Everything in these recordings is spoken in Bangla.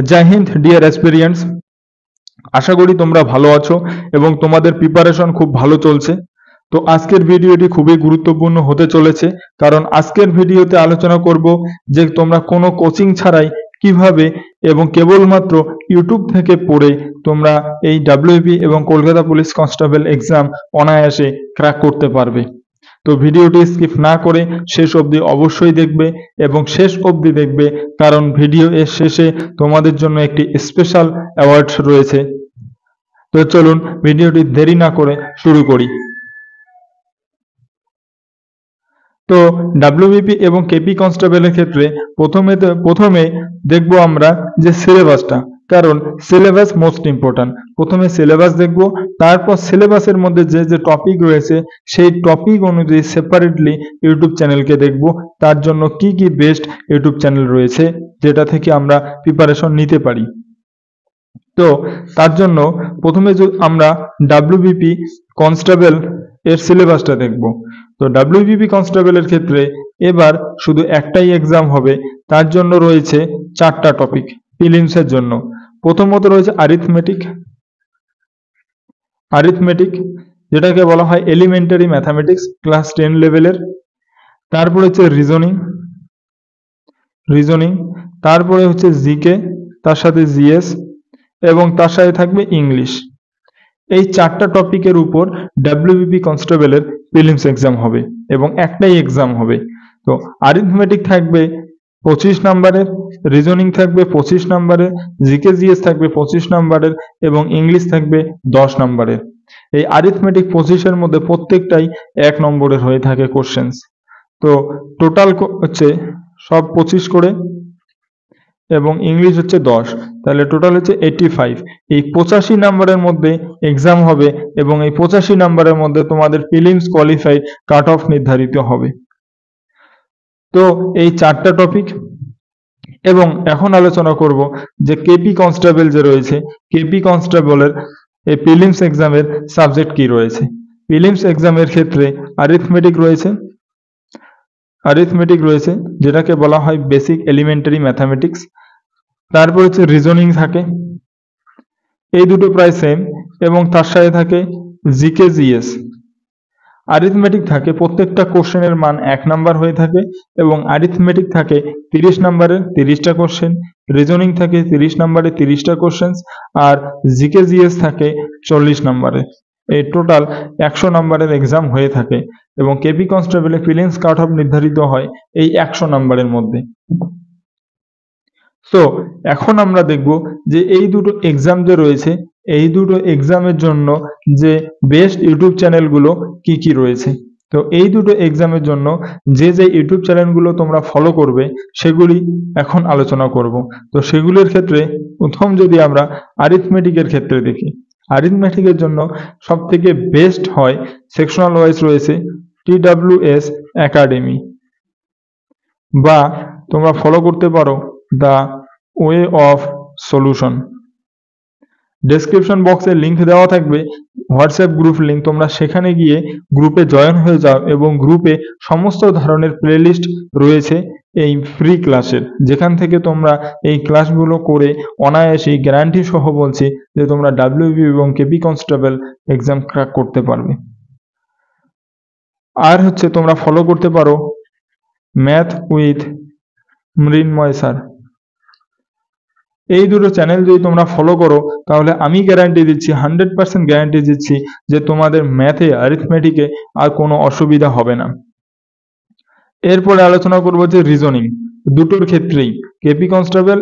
জয় হিন্দ ডিয়ার অ্যাসপিরিয়েন্টস, আশা করি তোমরা ভালো আছো এবং তোমাদের প্রিপারেশন খুব ভালো চলছে। তো আজকের ভিডিওটি খুবই গুরুত্বপূর্ণ হতে চলেছে, কারণ আজকের ভিডিওতে আলোচনা করব যে তোমরা কোনো কোচিং ছাড়াই কিভাবে এবং কেবলমাত্র ইউটিউব থেকে পড়ে তোমরা এই ডাব্লিউবি এবং কলকাতা পুলিশ কনস্টেবল এক্সাম অনায়াসে ক্র্যাক করতে পারবে। তো ভিডিওটি স্কিপ না করে শেষ অবধি অবশ্যই দেখবে এবং শেষ অবধি দেখবে, কারণ ভিডিও এর শেষে তোমাদের জন্য একটি স্পেশাল অ্যাওয়ার্ড রয়েছে। তো চলুন ভিডিওটি দেরি না করে শুরু করি। তো ডাব্লিউবিপি এবং কেপি কনস্টেবলের ক্ষেত্রে প্রথমে দেখব আমরা যে সিলেবাসটা, কারণ সিলেবাস মোস্ট ইম্পর্ট্যান্ট। প্রথমে সিলেবাস দেখব, তারপর সিলেবাসের মধ্যে যে যে টপিক রয়েছে সেই টপিক অনুযায়ী সেপারেটলি ইউটিউব চ্যানেলকে দেখব, তার জন্য কি কি বেস্ট ইউটিউব চ্যানেল রয়েছে যেটা থেকে আমরা প্রিপারেশন নিতে পারি। তো তার জন্য প্রথমে আমরা ডাব্লিউবিপি কনস্টেবল এর সিলেবাসটা দেখব। তো ডাব্লিউবিপি কনস্টেবলের ক্ষেত্রে এবার শুধু একটাই এক্সাম হবে, তার জন্য রয়েছে 4টা টপিক প্রিলিমসের জন্য। প্রথমত রয়েছে আরিথমেটিক, যেটাকে বলা হয় এলিমেন্টারি ম্যাথামেটিক্স ক্লাস 10 লেভেলের। তারপরে হচ্ছে রিজনিং, তারপরে হচ্ছে জিকে, তার সাথে জিএস এবং তার সাথে থাকবে ইংলিশ। এই 4টা টপিকের উপর ডাব্লিউবিপি কনস্টেবলের প্রিলিমস এক্সাম হবে এবং একটাই এক্সাম হবে। তো আরিথমেটিক থাকবে 25 নম্বরের, রিজনিং থাকবে 25 নম্বরের, জিকে জিএস থাকবে 25 নম্বরের এবং ইংলিশ থাকবে 10 নম্বরের। এই আরিথমেটিক 25-এর মধ্যে প্রত্যেকটাই 1 নম্বরের হয়ে থাকে কোশ্চেন্স। তো টোটাল হচ্ছে সব 25 করে এবং ইংলিশ হচ্ছে 10, তাহলে টোটাল হচ্ছে 85। এই 85 নম্বরের মধ্যে এক্সাম হবে এবং এই 85 নম্বরের মধ্যে তোমাদের প্রিলিমস কোয়ালিফাই কাট অফ নির্ধারিত হবে। তো এই 4টা টপিক। এবং এখন আলোচনা করব যে কেপি কনস্টেবল যে রয়েছে, কেপি কনস্টেবলের এই প্রিলিমস এক্সামের সাবজেক্ট কি রয়েছে। প্রিলিমস এক্সামের ক্ষেত্রে আরিথমেটিক রয়েছে যেটাকে বলা হয় বেসিক এলিমেন্টারি ম্যাথামেটিক্স। তারপর হচ্ছে রিজনিং থাকে, এই দুটো প্রায় সেম, এবং তার সাথে থাকে জিকে জিএস। আরিথমেটিক থাকে প্রত্যেকটা কোশ্চেনের মান 1 নাম্বার হয়ে থাকে এবং আরিথমেটিক থাকে 30 নম্বরের 30টা কোশ্চেন, রিজনিং থাকে 30 নম্বরের 30টা কোশ্চেন, আর জিকে জিএস থাকে 40 নম্বরের। এই টোটাল 100 নম্বরের এক্সাম হয়ে থাকে এবং কেপি কনস্টেবলের প্রিলিমস কাট অফ নির্ধারিত হয় এই 100 নম্বরের মধ্যে। তো এখন আমরা দেখব যে এই দুটো এক্সাম যে রয়েছে, এই দুটো এক্সামের জন্য যে বেস্ট ইউটিউব চ্যানেলগুলো কি কি রয়েছে। তো এই দুটো এক্সামের জন্য যে যে ইউটিউব চ্যানেলগুলো তোমরা ফলো করবে সেগুলি এখন আলোচনা করব। তো সেগুলোর ক্ষেত্রে প্রথম যদি আমরা আরিথমেটিকের ক্ষেত্রে দেখি, আরিথমেটিকের জন্য সব থেকে বেস্ট হয় সেকশনাল ওয়াইজ রয়েছে TWS একাডেমি, বা তোমরা ফলো করতে পারো the way of solution. Description বক্সে লিংক দেওয়া থাকবে হোয়াটসঅ্যাপ গ্রুপ লিংক, তোমরা সেখানে গিয়ে গ্রুপে জয়েন হয়ে যাও এবং গ্রুপে সমস্ত ধরনের প্লেলিস্ট রয়েছে এই ফ্রি ক্লাসের, যেখান থেকে তোমরা এই ক্লাসগুলো করে অনায়াসেই গ্যারান্টি সহ বলছি যে তোমরা ডাব্লিউবি এবং কেপি কনস্টেবল এক্সাম ক্র্যাক করতে পারবে। আর হচ্ছে তোমরা ফলো করতে পারো ম্যাথ উইথ মৃন্ময় স্যার। এই দুটো চ্যানেল যদি তোমরা ফলো করো তাহলে আমি গ্যারান্টি দিচ্ছি, 100% গ্যারান্টি দিচ্ছি যে তোমাদের ম্যাথে আরিথমেটিকে আর কোনো অসুবিধা হবে না। এরপরে আলোচনা করবো যে রিজনিং, দুটোর ক্ষেত্রেই কেপি কনস্টেবল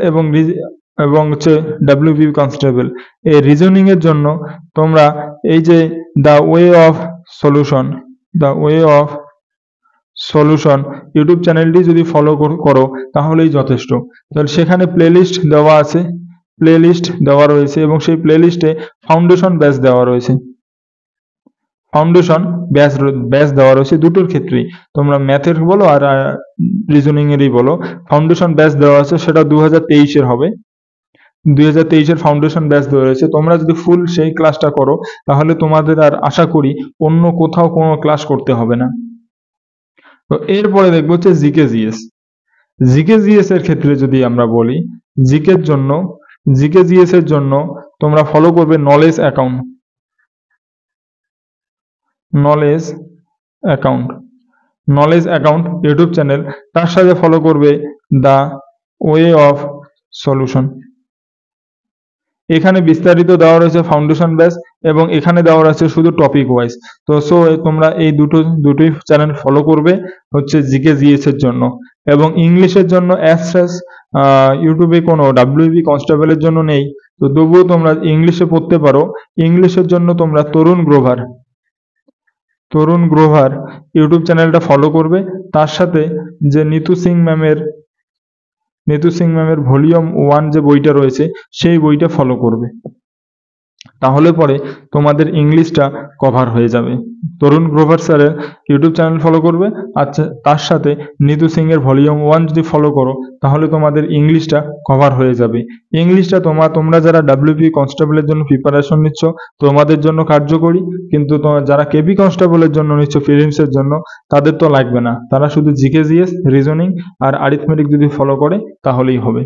এবং হচ্ছে ডাব্লিউবি কনস্টেবল। এই রিজনিং এর জন্য তোমরা এই যে the way of solution YouTube চ্যানেলটি যদি ফলো করো তাহলেই যথেষ্ট। তাহলে সেখানে প্লেলিস্ট দেওয়া রয়েছে এবং সেই প্লেলিস্টে ফাউন্ডেশন ব্যাচ দেওয়া রয়েছে দুটোর ক্ষেত্রেই, তোমরা ম্যাথের বলো আর রিজনিং এরই বলো, ফাউন্ডেশন ব্যাচ দেওয়া আছে। সেটা 2023-এর হবে, 2023-এর ফাউন্ডেশন ব্যাচ দেওয়া রয়েছে। তোমরা যদি ফুল সেই ক্লাসটা করো তাহলে তোমাদের আর আশা করি অন্য কোথাও কোনো ক্লাস করতে হবে না। তো এরপরে দেখবো হচ্ছে জিকে জিএস এর ক্ষেত্রে যদি আমরা বলি, জিকের জন্য জিকে জিএস এর জন্য তোমরা ফলো করবে knowledge account, knowledge account, knowledge account YouTube channel. তার সাথে ফলো করবে দ্য ওয়ে অফ সলিউশন। এখানে বিস্তারিত দেওয়া রয়েছে ফাউন্ডেশন ব্যাচ, এবং এখানে দেওয়া রয়েছে শুধু টপিক ওয়াইজ। তো তোমরা এই দুটোই চ্যানেল ফলো করবে হচ্ছে জিকে জিএস এর জন্য। এবং ইংলিশের জন্য অ্যাজ ইউটিউবে কোনো ডাব্লিউবি কনস্টেবলের জন্য নেই, তো তবুও তোমরা ইংলিশে পড়তে পারো। ইংলিশের জন্য তোমরা তরুণ গ্রোভার ইউটিউব চ্যানেলটা ফলো করবে। তার সাথে যে নিতু সিং ম্যামের ভলিউম 1 যে বইটা রয়েছে সেই বইটা ফলো করবে, তাহলে পরে তোমাদের ইংলিশটা কভার হয়ে যাবে। তরুণ গ্রোভার স্যারের ইউটিউব চ্যানেল ফলো করবে, আচ্ছা তার সাথে নিতু সিং এর ভলিউম 1 যদি ফলো করো তাহলে তোমাদের ইংলিশটা কভার হয়ে যাবে। ইংলিশটা তোমরা যারা ডাব্লিউপি কনস্টেবলের জন্য প্রিপারেশন নিচ্ছ তোমাদের জন্য কার্যকরী, কিন্তু যারা কেবি কনস্টেবলের জন্য নিচ্ছ প্রিলিমসের জন্য তাদের তো লাগবে না, তারা শুধু জিকে জিএস, রিজনিং আর অ্যারিথমেটিক যদি ফলো করে তাহলেই হবে।